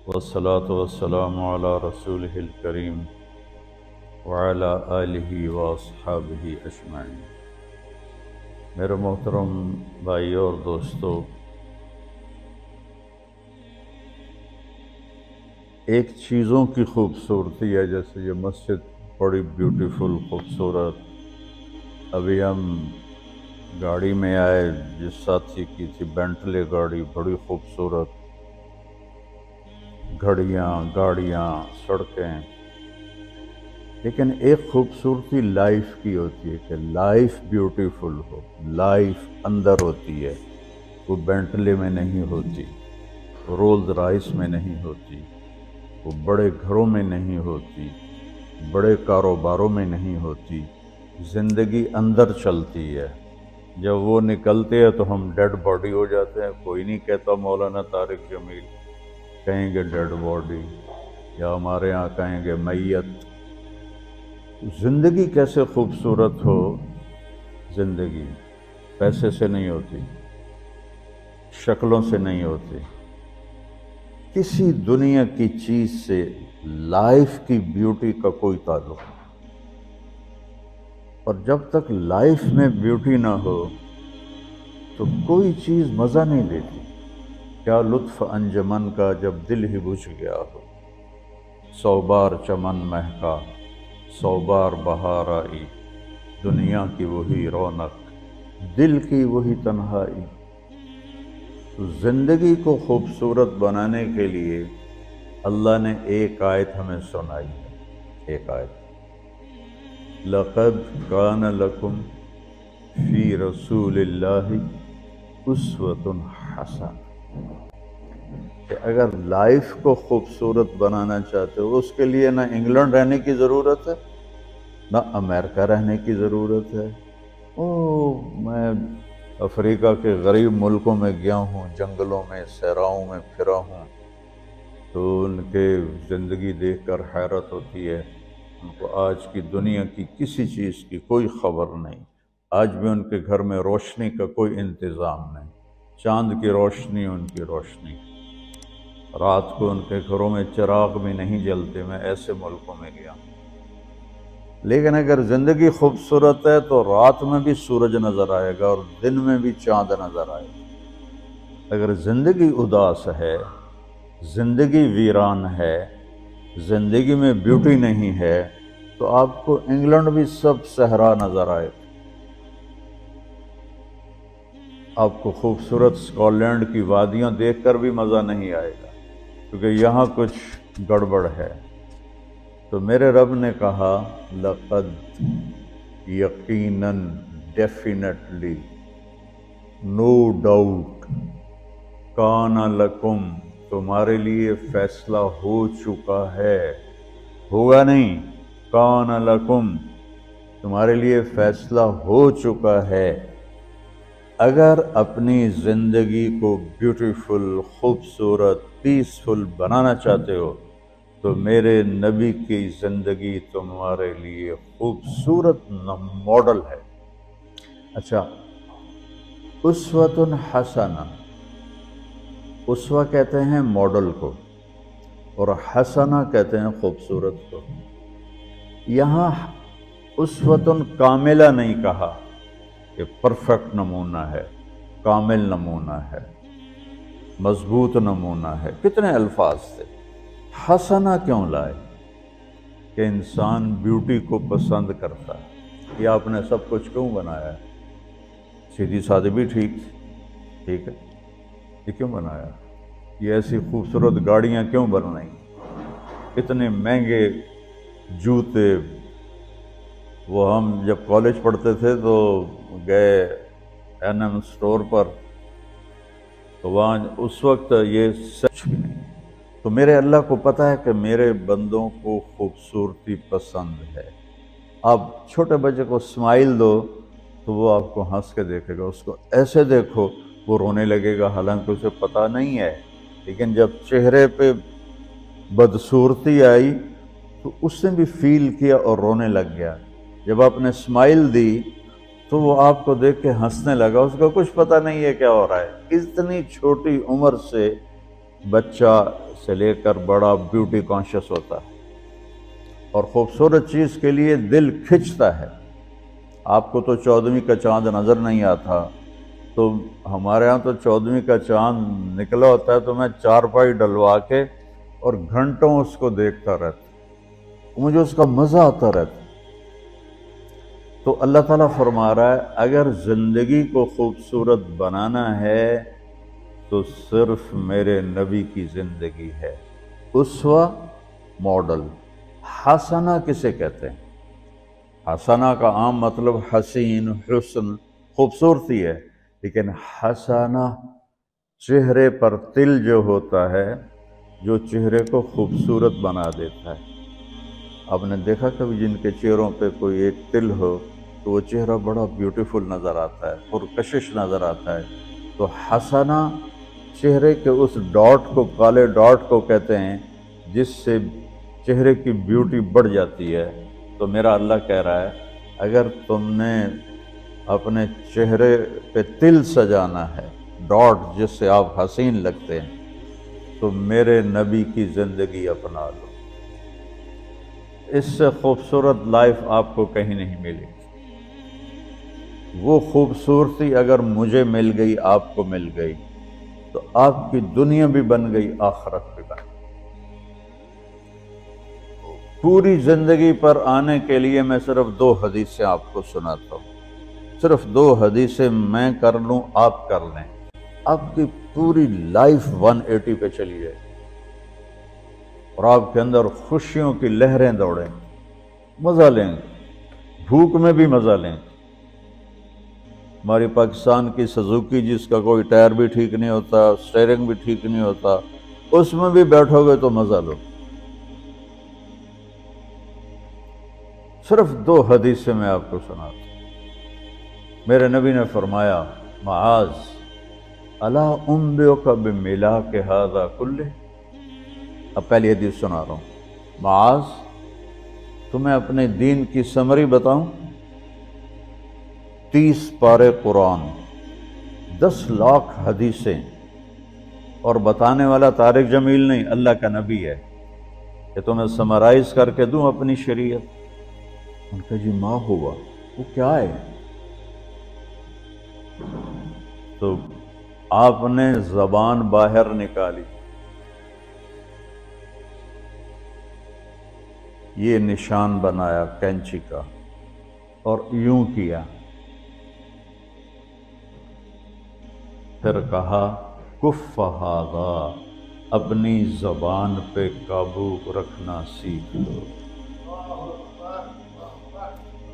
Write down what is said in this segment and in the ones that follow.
والصلاة والسلام على رسوله الكريم وعلى آلہ واصحابہ اجمعین۔ میرے محترم بھائی اور دوستو، ایک چیزوں کی خوبصورتی ہے، جیسے یہ مسجد بڑی بیوٹیفل خوبصورت۔ ابھی ہم گاڑی میں آئے، جس ساتھی کی تھی بینٹلے گاڑی، بڑی خوبصورت، گھڑیاں، گاڑیاں، سڑکیں۔ لیکن ایک خوبصورتی لائف کی ہوتی ہے کہ لائف بیوٹیفل ہو، لائف اندر ہوتی ہے، وہ بینٹلے میں نہیں ہوتی، رولز رائس میں نہیں ہوتی، وہ بڑے گھروں میں نہیں ہوتی، بڑے کاروباروں میں نہیں ہوتی۔ زندگی اندر چلتی ہے۔ جب وہ نکلتے ہیں تو ہم ڈیڈ باڈی ہو جاتے ہیں۔ کوئی نہیں کہتا مولانا طارق جمیل، کہیں گے ڈیڈ باڈی، یا ہمارے ہاں کہیں گے میت۔ زندگی کیسے خوبصورت ہو؟ زندگی پیسے سے نہیں ہوتی، شکلوں سے نہیں ہوتی، کسی دنیا کی چیز سے لائف کی بیوٹی کا کوئی تعلق نہیں۔ اور جب تک لائف میں بیوٹی نہ ہو تو کوئی چیز مزہ نہیں دیتی۔ کیا لطف انجمن کا جب دل ہی بجھ گیا ہو، 100 بار چمن مہکا، 100 بار بہار آئی، دنیا کی وہی رونق، دل کی وہی تنہائی۔ تو زندگی کو خوبصورت بنانے کے لیے اللہ نے ایک آیت ہمیں سنائی ہے، ایک آیت، لَقَدْ كَانَ لَكُمْ فِي رَسُولِ اللَّهِ أُسْوَةٌ حَسَنَةٌ، کہ اگر لائف کو خوبصورت بنانا چاہتے ہو، اس کے لیے نہ انگلینڈ رہنے کی ضرورت ہے، نہ امریکہ رہنے کی ضرورت ہے۔ میں افریقہ کے غریب ملکوں میں گیا ہوں، جنگلوں میں، صحراؤں میں پھرا ہوں، تو ان کے زندگی دیکھ کر حیرت ہوتی ہے۔ ان کو آج کی دنیا کی کسی چیز کی کوئی خبر نہیں۔ آج بھی ان کے گھر میں روشنی کا کوئی انتظام نہیں، چاند کی روشنی ان کی روشنی، رات کو ان کے گھروں میں چراغ بھی نہیں جلتے۔ میں ایسے ملکوں میں گیا ہوں۔ لیکن اگر زندگی خوبصورت ہے تو رات میں بھی سورج نظر آئے گا اور دن میں بھی چاند نظر آئے گا۔ اگر زندگی اداس ہے، زندگی ویران ہے، زندگی میں بیوٹی نہیں ہے، تو آپ کو انگلینڈ بھی سب صحرا نظر آئے گا۔ آپ کو خوبصورت اسکاٹ لینڈ کی وادیاں دیکھ کر بھی مزہ نہیں آئے گا، کیونکہ یہاں کچھ گڑبڑ ہے۔ تو میرے رب نے کہا، لقد، یقیناً، ڈیفینیٹلی، نو ڈاؤٹ، کان لکم، تمہارے لیے فیصلہ ہو چکا ہے، ہوگا نہیں، کان لکم، تمہارے لیے فیصلہ ہو چکا ہے۔ اگر اپنی زندگی کو بیوٹیفل، خوبصورت، پیسفل بنانا چاہتے ہو تو میرے نبی کی زندگی تمہارے لیے خوبصورت ماڈل ہے۔ اچھا، اسوۃ حسنہ، اسوہ کہتے ہیں ماڈل کو، اور حسنہ کہتے ہیں خوبصورت کو۔ یہاں اسوۃ کاملہ نہیں کہا کہ پرفیکٹ نمونہ ہے، کامل نمونہ ہے، مضبوط نمونہ ہے، کتنے الفاظ تھے۔ حسنہ کیوں لائے؟ کہ انسان بیوٹی کو پسند کرتا ہے۔ یہ آپ نے سب کچھ کیوں بنایا ہے؟ سیدھی سادی بھی ٹھیک ہے، یہ کیوں بنایا؟ یہ ایسی خوبصورت گاڑیاں کیوں بنائیں؟ اتنے مہنگے جوتے۔ وہ ہم جب کالج پڑھتے تھے تو گئے این سٹور پر، تو وہاں اس وقت یہ سچ بھی نہیں۔ تو میرے اللہ کو پتہ ہے کہ میرے بندوں کو خوبصورتی پسند ہے۔ آپ چھوٹے بچے کو اسمائل دو تو وہ آپ کو ہنس کے دیکھے گا، اس کو ایسے دیکھو وہ رونے لگے گا، حالانکہ اسے پتہ نہیں ہے۔ لیکن جب چہرے پہ بدصورتی آئی تو اس نے بھی فیل کیا اور رونے لگ گیا۔ جب آپ نے اسمائل دی تو وہ آپ کو دیکھ کے ہنسنے لگا، اس کو کچھ پتہ نہیں ہے کیا ہو رہا ہے۔ اتنی چھوٹی عمر سے بچہ سے لے کر بڑا بیوٹی کانشیس ہوتا ہے اور خوبصورت چیز کے لیے دل کھنچتا ہے۔ آپ کو تو 14ویں کا چاند نظر نہیں آتا، تو ہمارے ہاں تو 14ویں کا چاند نکلا ہوتا ہے تو میں چارپائی ڈلوا کے اور گھنٹوں اس کو دیکھتا رہتا، مجھے اس کا مزہ آتا رہتا۔ تو اللہ تعالیٰ فرما رہا ہے اگر زندگی کو خوبصورت بنانا ہے تو صرف میرے نبی کی زندگی ہے۔ اسوہ، ماڈل۔ حسنہ کسے کہتے ہیں؟ حسنہ کا عام مطلب حسین، حسن، خوبصورتی ہے، لیکن حسنہ چہرے پر تل جو ہوتا ہے، جو چہرے کو خوبصورت بنا دیتا ہے۔ آپ نے دیکھا کبھی جن کے چہروں پہ کوئی ایک تل ہو تو وہ چہرہ بڑا بیوٹیفل نظر آتا ہے، پرکشش نظر آتا ہے۔ تو حسنہ چہرے کے اس ڈاٹ کو، کالے ڈاٹ کو کہتے ہیں جس سے چہرے کی بیوٹی بڑھ جاتی ہے۔ تو میرا اللہ کہہ رہا ہے اگر تم نے اپنے چہرے پہ تل سجانا ہے، ڈاٹ جس سے آپ حسین لگتے ہیں، تو میرے نبی کی زندگی اپنا لو۔ اس سے خوبصورت لائف آپ کو کہیں نہیں ملے گی۔ وہ خوبصورتی اگر مجھے مل گئی، آپ کو مل گئی، تو آپ کی دنیا بھی بن گئی، آخرت بھی بن گئی۔ پوری زندگی پر آنے کے لیے میں صرف 2 حدیثیں آپ کو سناتا ہوں، صرف 2 حدیثیں میں کر لوں، آپ کر لیں، آپ کی پوری لائف 180 پہ چلی جائے اور آپ کے اندر خوشیوں کی لہریں دوڑیں، مزہ لیں گے، بھوک میں بھی مزہ لیں گے۔ ہماری پاکستان کی سزوکی جس کا کوئی ٹائر بھی ٹھیک نہیں ہوتا، سٹیئرنگ بھی ٹھیک نہیں ہوتا، اس میں بھی بیٹھو گے تو مزہ لو۔ صرف 2 حدیثیں میں آپ کو سناتا ہوں۔ میرے نبی نے فرمایا معاذ الا انبئک بملاک ھذا کلہ۔ اب پہلی حدیث سنا رہا ہوں۔ معاذ تمہیں اپنے دین کی سمری بتاؤں؟ 30 پارے قرآن، 10 لاکھ حدیثیں، اور بتانے والا طارق جمیل نہیں، اللہ کا نبی ہے، کہ تمہیں سمرائز کر کے دوں اپنی شریعت۔ ان کا جی ما ہوا، وہ کیا ہے؟ تو آپ نے زبان باہر نکالی، یہ نشان بنایا کینچی کا اور یوں کیا، پھر کہا کف ھذا، اپنی زبان پہ قابو رکھنا سیکھ لو،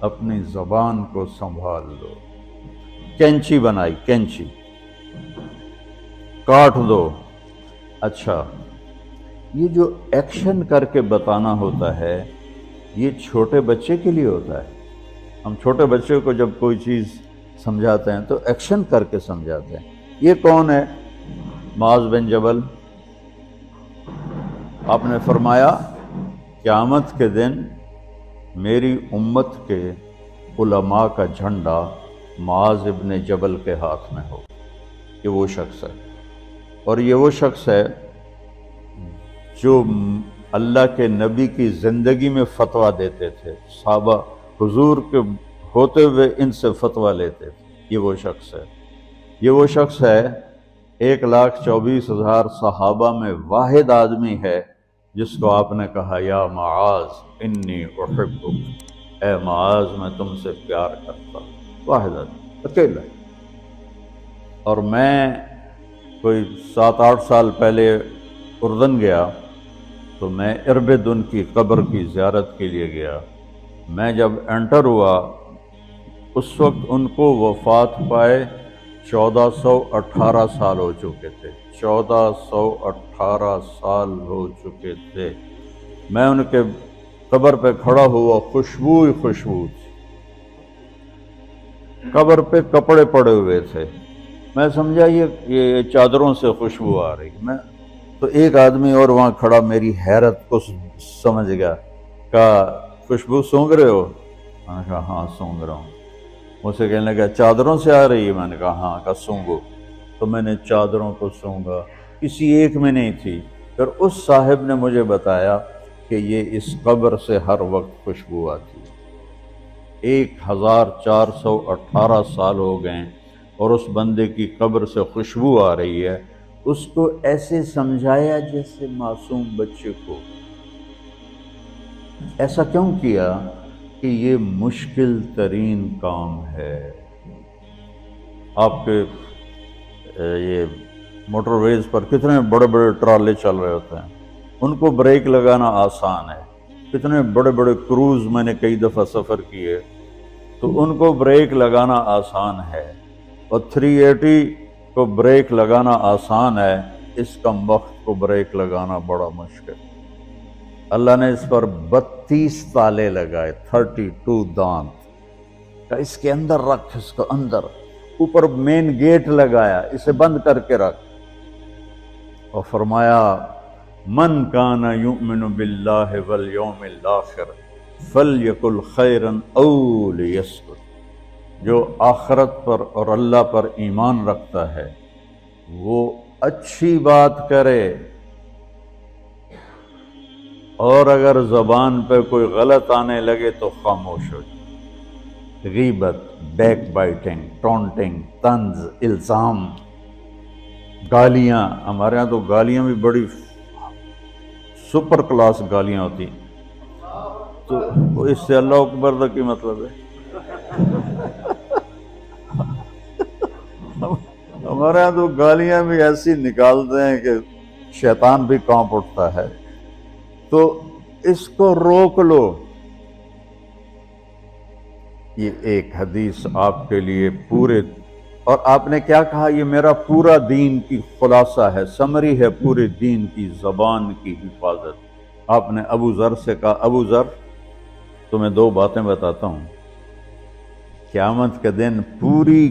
اپنی زبان کو سنبھال لو۔ کینچی بنائی، کینچی، کاٹ دو۔ اچھا، یہ جو ایکشن کر کے بتانا ہوتا ہے یہ چھوٹے بچے کے لیے ہوتا ہے۔ ہم چھوٹے بچے کو جب کوئی چیز سمجھاتے ہیں تو ایکشن کر کے سمجھاتے ہیں۔ یہ کون ہے؟ معاذ بن جبل۔ آپ نے فرمایا قیامت کے دن میری امت کے علماء کا جھنڈا معاذ ابن جبل کے ہاتھ میں ہو۔ یہ وہ شخص ہے، اور یہ وہ شخص ہے جو اللہ کے نبی کی زندگی میں فتویٰ دیتے تھے، صحابہ حضور کے ہوتے ہوئے ان سے فتویٰ لیتے تھے۔ یہ وہ شخص ہے، یہ وہ شخص ہے 1,24,000 صحابہ میں واحد آدمی ہے جس کو آپ نے کہا یا معاذ انی احبک، اے معاذ میں تم سے پیار کرتا ہوں۔ واحد آدمی، اکیلا۔ اور میں کوئی 7-8 سال پہلے اردن گیا تو میں اربد ان کی قبر کی زیارت کے لیے گیا۔ میں جب انٹر ہوا اس وقت ان کو وفات پائے 1418 سال ہو چکے تھے، 1418 سال ہو چکے تھے۔ میں ان کے قبر پہ کھڑا ہوا، خوشبو ہی خوشبو تھی، قبر پہ کپڑے پڑے ہوئے تھے۔ میں سمجھا یہ چادروں سے خوشبو آ رہی۔ میں تو ایک آدمی اور وہاں کھڑا میری حیرت کو سمجھ گیا، کہا خوشبو سونگ رہے ہو؟ میں نے کہا ہاں سونگ رہا ہوں۔ مجھ سے کہنے لگا چادروں سے آ رہی ہے؟ میں نے کہا ہاں۔ کہا سونگو۔ تو میں نے چادروں کو سونگا، کسی ایک میں نہیں تھی۔ پھر اس صاحب نے مجھے بتایا کہ یہ اس قبر سے ہر وقت خوشبو آتی ہے۔ 1418 سال ہو گئے اور اس بندے کی قبر سے خوشبو آ رہی ہے۔ اس کو ایسے سمجھایا جیسے معصوم بچے کو۔ ایسا کیوں کیا؟ کہ یہ مشکل ترین کام ہے۔ آپ کے یہ موٹر ویز پر کتنے بڑے بڑے ٹرالے چل رہے ہوتے ہیں، ان کو بریک لگانا آسان ہے۔ کتنے بڑے بڑے کروز میں نے کئی دفعہ سفر کیے تو ان کو بریک لگانا آسان ہے، اور 380 کو بریک لگانا آسان ہے، اس کم وقت کو بریک لگانا بڑا مشکل۔ اللہ نے اس پر 32 تالے لگائے، 32 دانت، کہ اس کے اندر رکھ، اس کو اندر، اوپر مین گیٹ لگایا، اسے بند کر کے رکھ، اور فرمایا من کان یؤمن باللہ والیوم الآخر فلیقل خیرا او لیسکت۔ جو آخرت پر اور اللہ پر ایمان رکھتا ہے وہ اچھی بات کرے، اور اگر زبان پہ کوئی غلط آنے لگے تو خاموش ہو جائے۔ غیبت، بیک بائٹنگ، ٹونٹنگ، طنز، الزام، گالیاں۔ ہمارے ہاں تو گالیاں بھی بڑی سپر کلاس گالیاں ہوتی ہیں، تو اس سے اللہ اکبر کا کی مطلب ہے؟ ہمارے ہاں تو گالیاں بھی ایسی نکالتے ہیں کہ شیطان بھی کانپ اٹھتا ہے۔ تو اس کو روک لو۔ یہ ایک حدیث آپ کے لیے پورے، اور آپ نے کیا کہا؟ یہ میرا پورا دین کی خلاصہ ہے، سمری ہے پورے دین کی، زبان کی حفاظت۔ آپ نے ابو ذر سے کہا ابو ذر تمہیں 2 باتیں بتاتا ہوں، قیامت کے دن پوری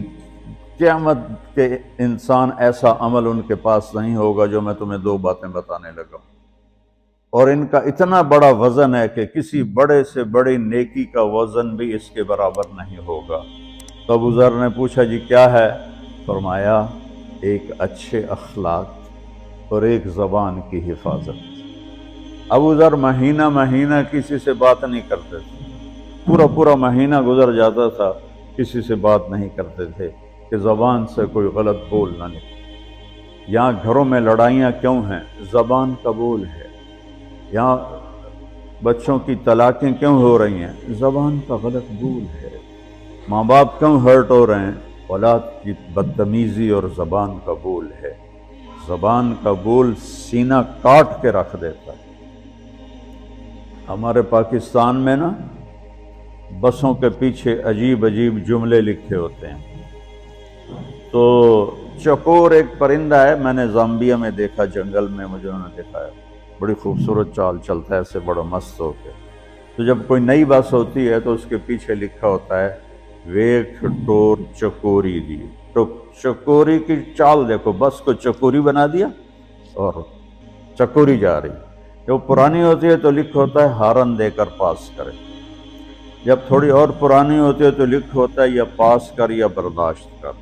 قیامت کے انسان ایسا عمل ان کے پاس نہیں ہوگا جو میں تمہیں 2 باتیں بتانے لگا ہوں، اور ان کا اتنا بڑا وزن ہے کہ کسی بڑے سے بڑی نیکی کا وزن بھی اس کے برابر نہیں ہوگا۔ تو ابو ذر نے پوچھا جی کیا ہے؟ فرمایا ایک اچھے اخلاق اور ایک زبان کی حفاظت۔ ابو ذر مہینہ مہینہ کسی سے بات نہیں کرتے تھے، پورا مہینہ گزر جاتا تھا کسی سے بات نہیں کرتے تھے کہ زبان سے کوئی غلط بول نہ نکلے۔ یہاں گھروں میں لڑائیاں کیوں ہیں؟ زبان کا بول ہے۔ یہاں بچوں کی طلاقیں کیوں ہو رہی ہیں؟ زبان کا غلط بول ہے۔ ماں باپ کیوں ہرٹ ہو رہے ہیں؟ اولاد کی بدتمیزی اور زبان کا بول ہے۔ زبان کا بول سینہ کاٹ کے رکھ دیتا ہے۔ ہمارے پاکستان میں نا بسوں کے پیچھے عجیب عجیب جملے لکھے ہوتے ہیں۔ تو چکور ایک پرندہ ہے، میں نے زامبیا میں دیکھا، جنگل میں مجھے انہوں نے دکھایا، بڑی خوبصورت چال چلتا ہے ایسے بڑا مست ہو کے۔ تو جب کوئی نئی بس ہوتی ہے تو اس کے پیچھے لکھا ہوتا ہے ویک ٹور چکوری دی۔ تو چکوری کی چال دیکھو، بس کو چکوری بنا دیا اور چکوری جا رہی۔ جب پرانی ہوتی ہے تو لکھ ہوتا ہے ہارن دے کر پاس کرے، جب تھوڑی اور پرانی ہوتی ہے تو لکھ ہوتا ہے یا پاس کر یا برداشت کر،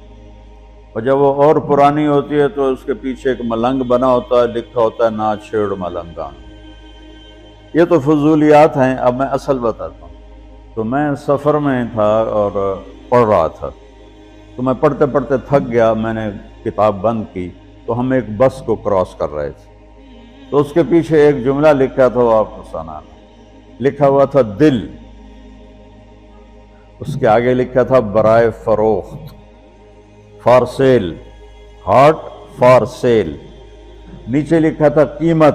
اور جب وہ اور پرانی ہوتی ہے تو اس کے پیچھے ایک ملنگ بنا ہوتا ہے، لکھا ہوتا ہے نا چھیڑ ملنگان۔ یہ تو فضولیات ہیں، اب میں اصل بتاتا ہوں۔ تو میں سفر میں تھا اور پڑھ رہا تھا، تو میں پڑھتے پڑھتے تھک گیا، میں نے کتاب بند کی، تو ہم ایک بس کو کراس کر رہے تھے، تو اس کے پیچھے ایک جملہ لکھا تھا، وہ آپ کو سنانا، لکھا ہوا تھا دل، اس کے آگے لکھا تھا برائے فروخت، for sale, heart for sale, نیچے لکھا تھا قیمت،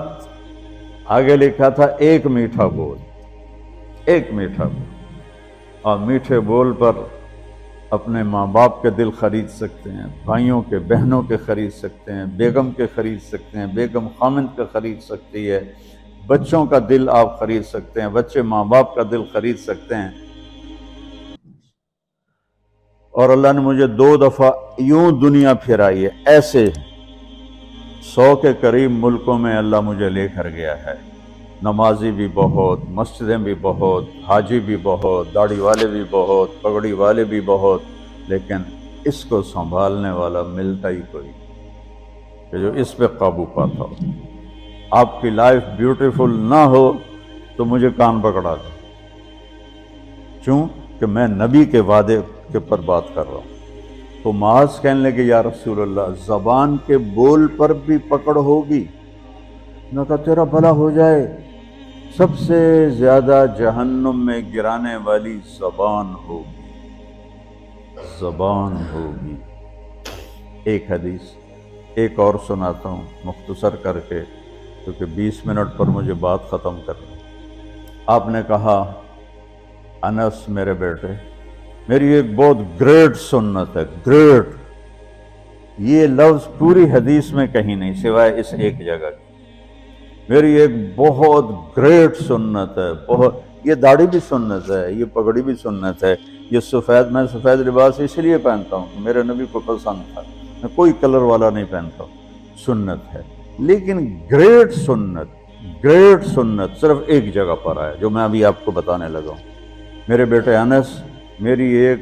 آگے لکھا تھا ایک میٹھا بول، ایک میٹھا بول۔ اور میٹھے بول پر اپنے ماں باپ کے دل خرید سکتے ہیں، بھائیوں کے، بہنوں کے خرید سکتے ہیں، بیگم کے خرید سکتے ہیں، بیگم خامند کا خرید سکتی ہے، بچوں کا دل آپ خرید سکتے ہیں، بچے ماں باپ کا دل خرید سکتے ہیں۔ اور اللہ نے مجھے 2 دفعہ یوں دنیا پھرائی ہے، ایسے 100 کے قریب ملکوں میں اللہ مجھے لے کر گیا ہے، نمازی بھی بہت، مسجدیں بھی بہت، حاجی بھی بہت، داڑھی والے بھی بہت، پگڑی والے بھی بہت، لیکن اس کو سنبھالنے والا ملتا ہی کوئی۔ کہ جو اس پہ قابو پاتا ہو۔ آپ کی لائف بیوٹیفل نہ ہو تو مجھے کان پکڑا دیں، کیوں کہ میں نبی کے وعدے کے پر بات کر رہا ہوں۔ تو معاذ کہنے لگے یا رسول اللہ زبان کے بول پر بھی پکڑ ہوگی؟ میں کہا تیرا بھلا ہو جائے، سب سے زیادہ جہنم میں گرانے والی زبان ہوگی، زبان ہوگی۔ ایک حدیث ایک اور سناتا ہوں مختصر کر کے، کیونکہ 20 منٹ پر مجھے بات ختم کرنی۔ آپ نے کہا انس میرے بیٹے، میری ایک بہت گریٹ سنت ہے، گریٹ، یہ لفظ پوری حدیث میں کہیں نہیں سوائے اس ایک جگہ کی۔ میری ایک بہت گریٹ سنت ہے، بہت، یہ داڑھی بھی سنت ہے، یہ پگڑی بھی سنت ہے، یہ سفید، میں سفید لباس اس لیے پہنتا ہوں کہ میرے نبی کو پسند تھا، میں کوئی کلر والا نہیں پہنتا ہوں، سنت ہے۔ لیکن گریٹ سنت صرف ایک جگہ پر آیا جو میں ابھی آپ کو بتانے لگا ہوں۔ میرے بیٹے انس، میری ایک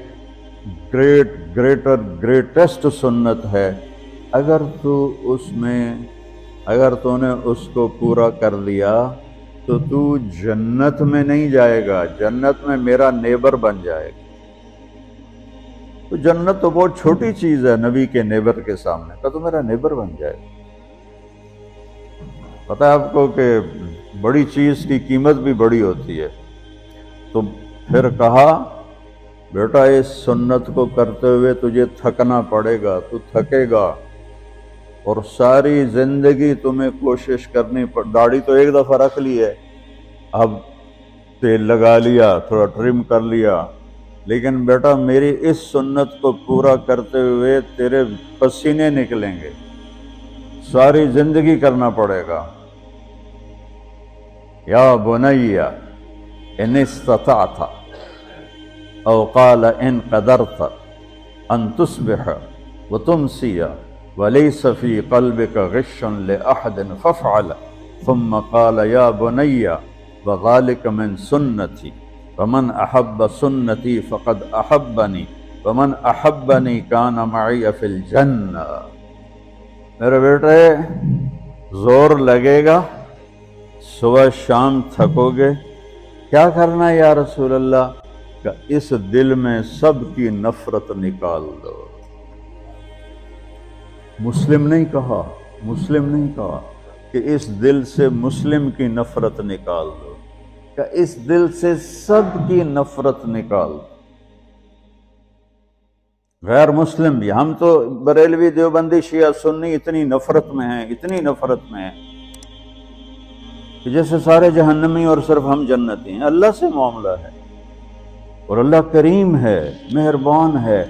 گریٹسٹ سنت ہے، اگر تو نے اس کو پورا کر لیا تو جنت میں نہیں جائے گا، جنت میں میرا نیبر بن جائے گا۔ تو جنت تو بہت چھوٹی چیز ہے نبی کے نیبر کے سامنے، کا تو میرا نیبر بن جائے گا۔ پتہ ہے آپ کو کہ بڑی چیز کی قیمت بھی بڑی ہوتی ہے۔ تو پھر کہا بیٹا اس سنت کو کرتے ہوئے تجھے تھکنا پڑے گا، تو تھکے گا، اور ساری زندگی تمہیں کوشش کرنی داڑھی تو ایک دفعہ رکھ لی ہے، اب تیل لگا لیا، تھوڑا ٹرم کر لیا، لیکن بیٹا میری اس سنت کو پورا کرتے ہوئے تیرے پسینے نکلیں گے، ساری زندگی کرنا پڑے گا۔ یا بنی ان استطعت او قال ان قدرت ان تصبح وتمسی وليس في قلبك غش لأحد فافعل، ثم قال يا بني وذلك من سنتي ومن أحب سنتي فقد أحبني ومن أحبني كان معي في الجنة۔ میرے بیٹے زور لگے گا، صبح شام تھکو گے، کیا کرنا ہے یا رسول اللہ؟ کہ اس دل میں سب کی نفرت نکال دو۔ مسلم نہیں کہا کہ اس دل سے مسلم کی نفرت نکال دو، کہ اس دل سے سب کی نفرت نکال دو، غیر مسلم بھی۔ ہم تو بریلوی دیوبندی شیعہ سنی اتنی نفرت میں ہیں کہ جیسے سارے جہنمی اور صرف ہم جنتی ہیں۔ اللہ سے معاملہ ہے، اور اللہ کریم ہے، مہربان ہے،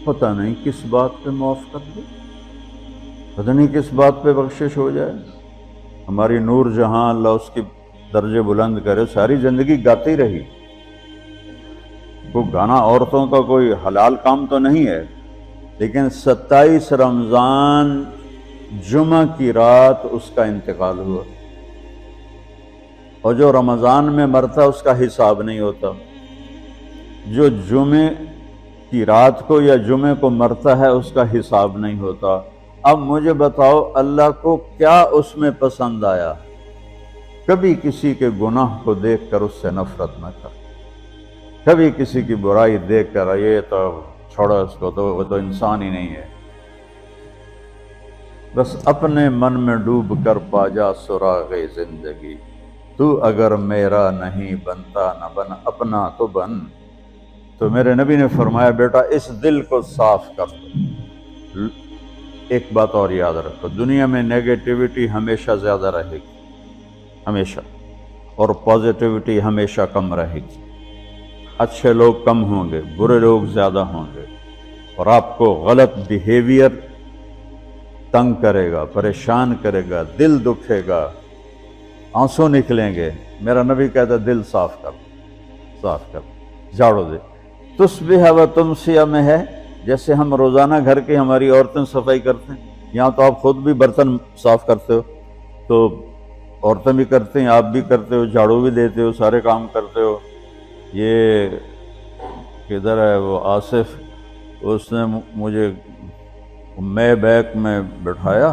پتہ نہیں کس بات پہ معاف کر دے، پتہ نہیں کس بات پہ بخشش ہو جائے۔ ہماری نور جہاں، اللہ اس کی درجے بلند کرے، ساری زندگی گاتی رہی۔ کوئی گانا عورتوں کا کوئی حلال کام تو نہیں ہے، لیکن 27 رمضان جمعہ کی رات اس کا انتقال ہوا، اور جو رمضان میں مرتا اس کا حساب نہیں ہوتا، جو جمعے کی رات کو یا جمعے کو مرتا ہے اس کا حساب نہیں ہوتا۔ اب مجھے بتاؤ اللہ کو کیا اس میں پسند آیا؟ کبھی کسی کے گناہ کو دیکھ کر اس سے نفرت نہ کر، کبھی کسی کی برائی دیکھ کر یہ تو چھوڑو اس کو، تو وہ تو انسان ہی نہیں ہے۔ بس اپنے من میں ڈوب کر پا جا سراغ زندگی، تو اگر میرا نہیں بنتا نہ بن اپنا تو بن۔ تو میرے نبی نے فرمایا بیٹا اس دل کو صاف کر دو۔ ایک بات اور یاد رکھو، دنیا میں نیگیٹیوٹی ہمیشہ زیادہ رہے گی، ہمیشہ، اور پازیٹیوٹی ہمیشہ کم رہے گی۔ اچھے لوگ کم ہوں گے، برے لوگ زیادہ ہوں گے، اور آپ کو غلط بیہیویئر تنگ کرے گا، پریشان کرے گا، دل دکھے گا، آنسو نکلیں گے۔ میرا نبی کہتا ہے دل صاف کر، جھاڑو دے۔ تصبح و تمسی میں ہے جیسے ہم روزانہ گھر کی ہماری عورتیں صفائی کرتے ہیں، یہاں تو آپ خود بھی برتن صاف کرتے ہو، تو عورتیں بھی کرتے ہیں، آپ بھی کرتے ہو، جھاڑو بھی دیتے ہو، سارے کام کرتے ہو۔ یہ کدھر ہے وہ آصف، اس نے مجھے میں بیک میں بٹھایا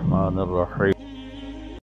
الرحمن الرحیم